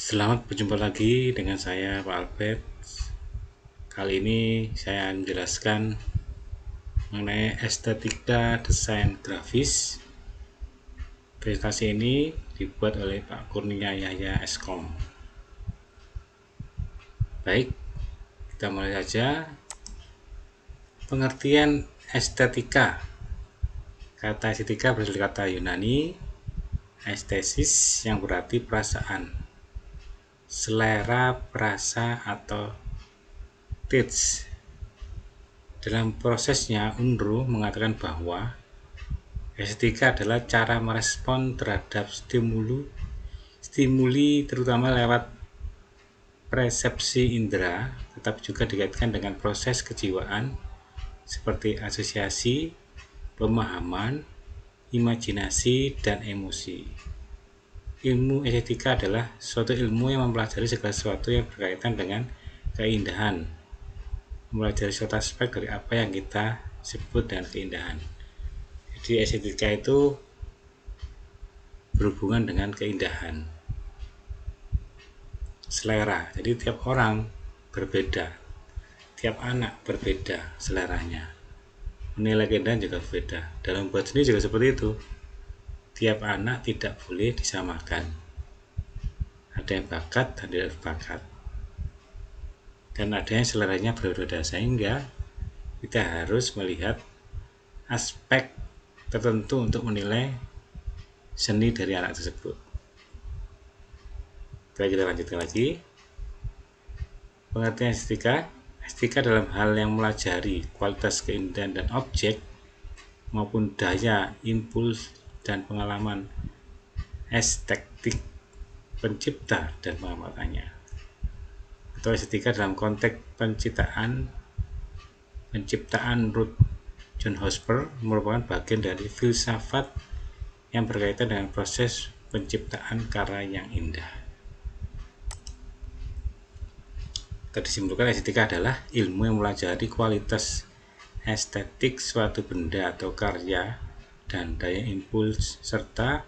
Selamat berjumpa lagi dengan saya Pak Albert. Kali ini saya akan menjelaskan mengenai estetika desain grafis. Presentasi ini dibuat oleh Pak Kurnia Yahya Eskom. Baik, kita mulai saja. Pengertian estetika. Kata estetika berasal dari kata Yunani estesis yang berarti perasaan, selera, perasa, atau taste. Dalam prosesnya, Unruh mengatakan bahwa estetika adalah cara merespon terhadap stimuli terutama lewat persepsi indera, tetapi juga dikaitkan dengan proses kejiwaan seperti asosiasi, pemahaman, imajinasi, dan emosi. Ilmu estetika adalah suatu ilmu yang mempelajari segala sesuatu yang berkaitan dengan keindahan, mempelajari suatu aspek dari apa yang kita sebut dengan keindahan. Jadi estetika itu berhubungan dengan keindahan, selera. Jadi tiap orang berbeda, tiap anak berbeda seleranya, menilai keindahan juga berbeda. Dalam membuat seni juga seperti itu, tiap anak tidak boleh disamakan, ada yang bakat dan tidak berbakat, dan ada yang seleranya berbeda, sehingga kita harus melihat aspek tertentu untuk menilai seni dari anak tersebut. Kita lanjutkan lagi. Pengertian estetika. Estetika dalam hal yang melajari kualitas keindahan dan objek maupun daya, impuls, dan pengalaman estetik pencipta dan pengamatannya. Atau estetika dalam konteks penciptaan Ruth John Hosper merupakan bagian dari filsafat yang berkaitan dengan proses penciptaan karya yang indah. Disimpulkan, estetika adalah ilmu yang mempelajari kualitas estetik suatu benda atau karya dan daya impuls serta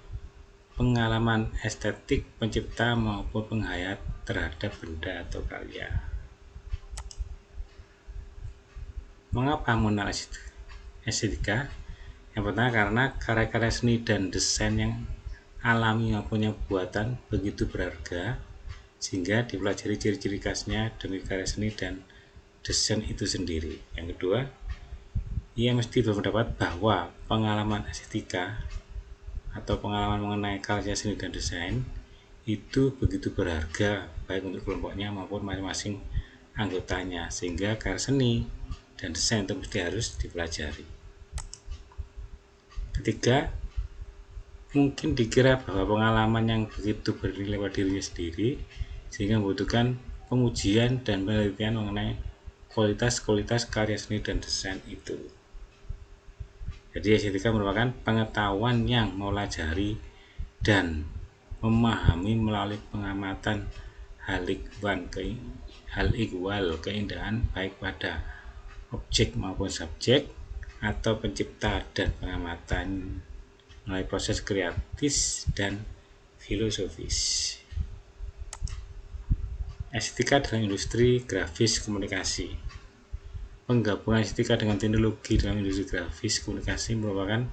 pengalaman estetik pencipta maupun penghayat terhadap benda atau karya. Mengapa mengenal estetika? Yang pertama, karena karya-karya seni dan desain yang alami maupun yang buatan begitu berharga, sehingga dipelajari ciri-ciri khasnya demi karya seni dan desain itu sendiri. Yang kedua, ia mesti berpendapat bahwa pengalaman estetika atau pengalaman mengenai karya seni dan desain itu begitu berharga baik untuk kelompoknya maupun masing-masing anggotanya, sehingga karya seni dan desain itu mesti harus dipelajari. Ketiga, mungkin dikira bahwa pengalaman yang begitu bernilai pada dirinya sendiri sehingga membutuhkan pengujian dan penelitian mengenai kualitas karya seni dan desain itu. Jadi estetika merupakan pengetahuan yang mempelajari dan memahami melalui pengamatan hal ihwal keindahan baik pada objek maupun subjek atau pencipta, dan pengamatan melalui proses kreatif dan filosofis. Estetika dalam industri grafis komunikasi. Penggabungan estetika dengan teknologi dalam industri grafis komunikasi merupakan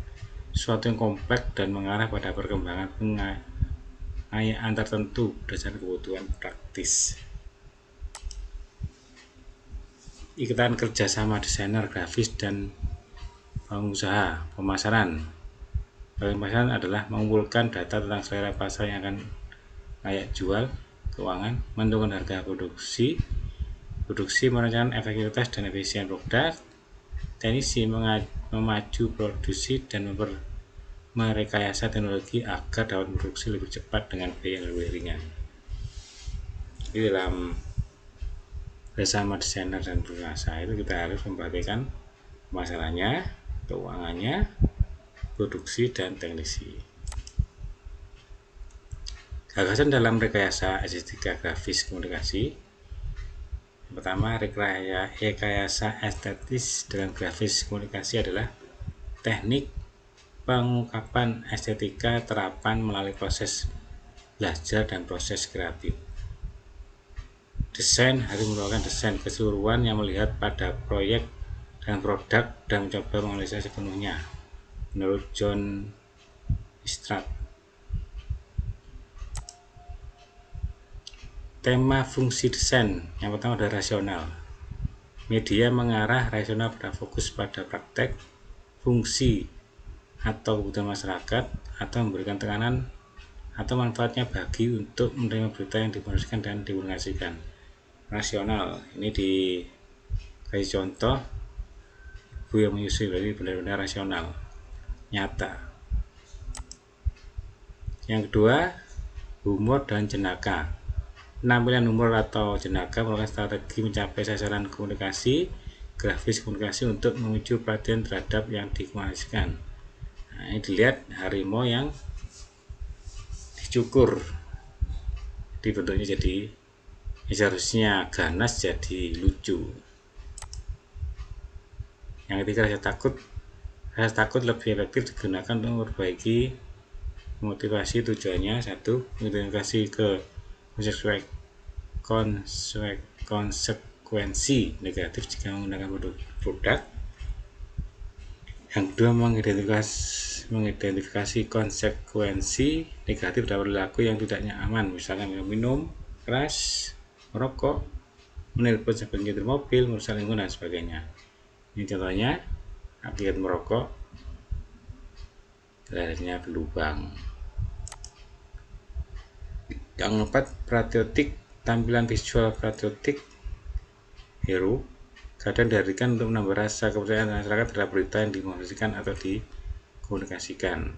suatu yang kompleks dan mengarah pada perkembangan pengayaan tertentu berdasarkan kebutuhan praktis. Ikatan kerjasama desainer grafis dan pengusaha pemasaran. Pemasaran adalah mengumpulkan data tentang selera pasar yang akan layak jual, keuangan, menentukan harga produksi, merencanakan efektivitas dan efisien produk, teknisi memacu produksi dan merekayasa teknologi agar dapat produksi lebih cepat dengan biaya yang lebih ringan. Di dalam bersama desainer dan pengusaha itu kita harus memperhatikan pemasarannya, keuangannya, produksi, dan teknisi. Gagasan dalam rekayasa estetika grafis komunikasi. Yang pertama, rekayasa estetis dalam grafis komunikasi adalah teknik pengungkapan estetika terapan melalui proses belajar dan proses kreatif. Desain harus merupakan desain keseluruhan yang melihat pada proyek dan produk dan mencoba menganalisa sepenuhnya, menurut John Istrat. Tema fungsi desain yang pertama adalah rasional. Media mengarah rasional pada fokus pada praktek, fungsi atau kebutuhan masyarakat, atau memberikan tekanan atau manfaatnya bagi untuk menerima berita yang dipublikasikan dan divulgasikan. Rasional ini dikasih contoh ibu yang menyusui, berarti benar-benar rasional, nyata. Yang kedua, humor dan jenaka. Penampilan humor atau jenaka merupakan strategi mencapai sasaran komunikasi, grafis komunikasi untuk memicu perhatian terhadap yang dikomunikasikan. Nah, ini dilihat harimau yang dicukur, dibentuknya jadi seharusnya ganas jadi lucu. Yang ketiga, rasa takut lebih efektif digunakan untuk memperbaiki motivasi. Tujuannya satu, mengidentifikasi ke konsekuensi negatif jika menggunakan produk. Yang kedua, mengidentifikasi konsekuensi negatif dari perilaku yang tidak nyaman, misalnya minum keras, merokok, menelpon sambil nyetir mobil, merusak lingkungan dan sebagainya. Ini contohnya akibat merokok, lehernya berlubang. Yang keempat, patriotik. Tampilan visual patriotik hero kadang dihadirkan untuk menambah rasa kepercayaan masyarakat terhadap berita yang dikomunikasikan atau dikomunikasikan.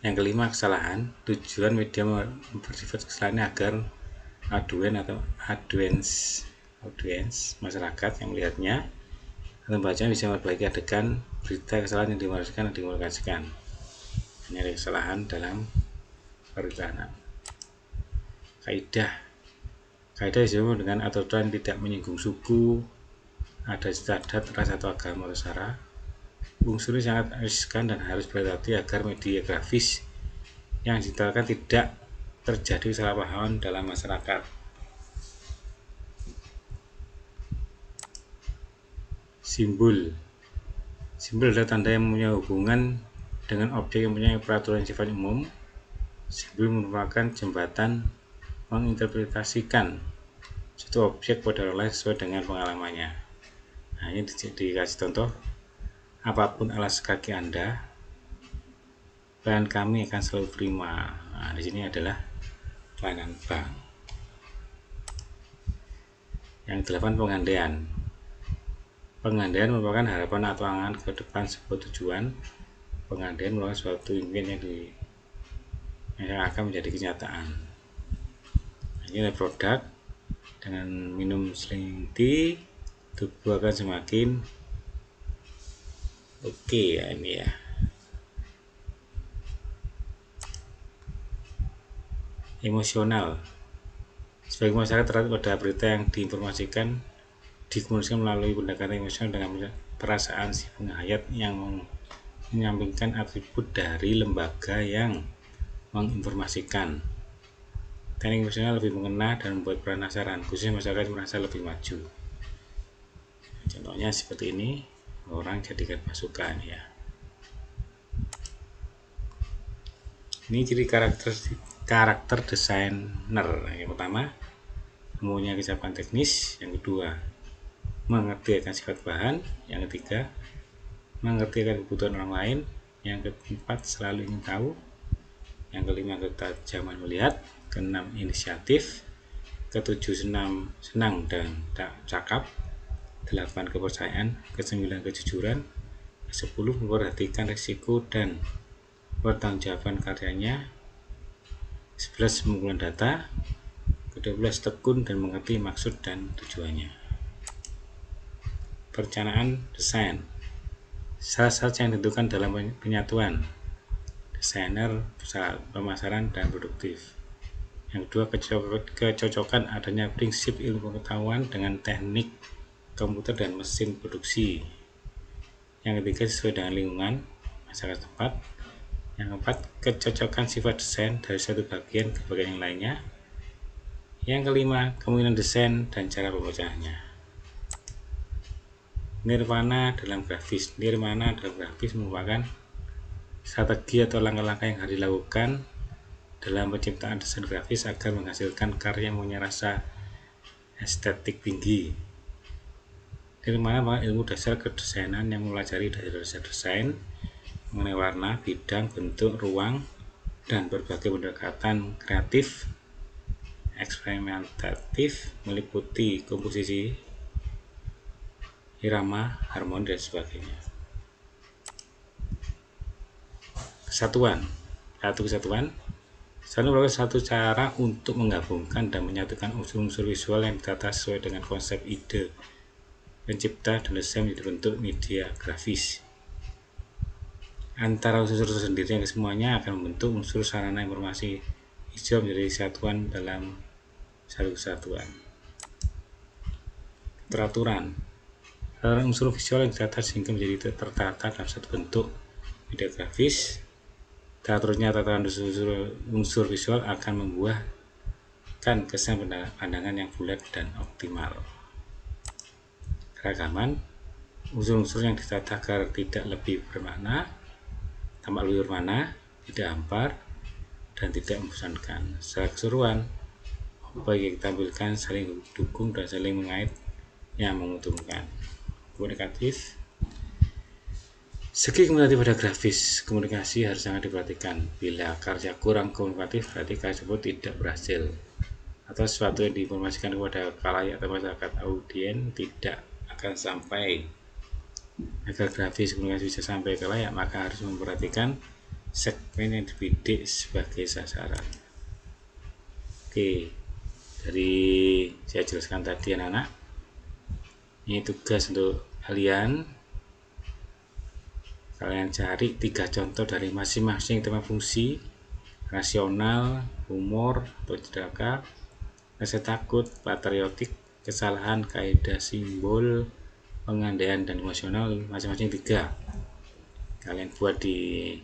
Yang kelima, kesalahan. Tujuan media bersifat kesalahan agar audiens masyarakat yang melihatnya atau membacanya bisa memperbaiki adegan berita kesalahan yang dikomunikasikan. Ini ada kesalahan dalam periklanan. Kaidah disebut dengan aturan tidak menyinggung suku, adat, ras atau agama atau sara. Unsur ini sangat riskan dan harus berhati-hati agar media grafis yang ditawarkan tidak terjadi kesalahpahaman dalam masyarakat. Simbol adalah tanda yang mempunyai hubungan dengan objek yang mempunyai peraturan sifat umum. Simbol merupakan jembatan menginterpretasikan suatu objek pada orang lain sesuai dengan pengalamannya. Nah, ini dikasih contoh, apapun alas kaki Anda, pelayanan kami akan selalu prima. Nah, di sini adalah pelayanan bank. Yang 8, pengandaian. Pengandaian merupakan harapan atau angan ke depan sebuah tujuan. Pengandaian merupakan suatu impian yang akan menjadi kenyataan. Ini adalah produk. Dengan minum sling tea, tubuh akan semakin oke ya, ini ya. Emosional. Sebagai masyarakat terhadap pada berita yang dikomunikasikan melalui pendekatan emosional dengan perasaan si penghayat yang menyampingkan atribut dari lembaga yang menginformasikan. Teknik emosional lebih mengena dan membuat penasaran, khususnya masyarakat merasa lebih maju. Contohnya seperti ini, orang jadikan pasukan ya. Ini ciri karakter desainer. Yang pertama, mempunyai kesiapan teknis. Yang kedua, mengerti akan sifat bahan. Yang ketiga, mengerti akan kebutuhan orang lain. Yang keempat, selalu ingin tahu. Yang kelima, ketajaman melihat. Keenam, inisiatif. Ketujuh, senang dan cakap. 8, kepercayaan. Ke-9, kejujuran. Ke-10, memperhatikan risiko dan pertanggungjawaban karyanya. 11, mengumpulkan data. Ke-12, tekun dan mengerti maksud dan tujuannya. Perencanaan desain. Syarat-syarat yang ditentukan dalam penyatuan desainer, pemasaran, dan produktif. Yang kedua, kecocokan adanya prinsip ilmu pengetahuan dengan teknik komputer dan mesin produksi. Yang ketiga, sesuai dengan lingkungan masyarakat tempat. Yang keempat, kecocokan sifat desain dari satu bagian ke bagian yang lainnya. Yang kelima, kemungkinan desain dan cara pembacaannya. Nirvana dalam grafis. Nirvana dalam grafis merupakan strategi atau langkah-langkah yang harus dilakukan dalam penciptaan desain grafis agar menghasilkan karya yang punya rasa estetik tinggi. Nirvana merupakan ilmu dasar kedesainan yang mempelajari dasar desain mengenai warna, bidang, bentuk, ruang, dan berbagai pendekatan kreatif, eksperimentatif, meliputi komposisi, irama, harmoni, dan sebagainya. Kesatuan. Selalu merupakan satu cara untuk menggabungkan dan menyatukan unsur-unsur visual yang ditata sesuai dengan konsep ide pencipta dan desain menjadi bentuk media grafis. Antara unsur-unsur sendiri yang kesemuanya akan membentuk unsur sarana informasi hijau menjadi satuan dalam satu kesatuan. Teraturan. Unsur visual yang ditata sehingga menjadi tertata dalam satu bentuk media grafis. Teraturnya tatanan unsur visual akan membuahkan kesan pandangan yang bulat dan optimal. Keragaman. Unsur-unsur yang ditata agar tidak lebih bermakna, tampak lebih bermakna, tidak hambar, dan tidak membosankan. Secara keseluruhan, apa yang ditampilkan saling mendukung dan saling mengait yang menguntungkan. Komunikatif. Segi komunikatif pada grafis, komunikasi harus sangat diperhatikan. Bila karya kurang komunikatif, berarti karya tersebut tidak berhasil, atau sesuatu yang diinformasikan kepada khalayak atau masyarakat audien tidak akan sampai. Agar grafis komunikasi bisa sampai ke khalayak, maka harus memperhatikan segmen yang dibidik sebagai sasaran. Oke, dari saya jelaskan tadi anak-anak, ini tugas untuk kalian cari 3 contoh dari masing-masing tema fungsi: rasional, humor atau jedaka, rasa takut, patriotik, kesalahan, kaidah simbol, pengandaian, dan emosional, masing-masing 3. Kalian buat di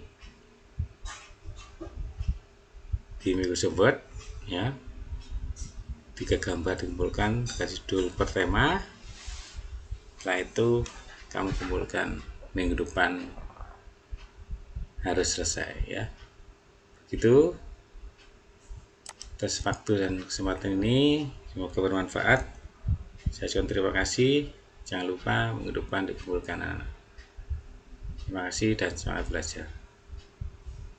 Microsoft Word ya. 3 gambar dikumpulkan, kasih judul per tema. Setelah itu kamu kumpulkan minggu depan harus selesai ya. Begitu atas waktu dan kesempatan ini, semoga bermanfaat. Saya ucapkan terima kasih. Jangan lupa minggu depan dikumpulkan anak. Terima kasih dan semangat belajar.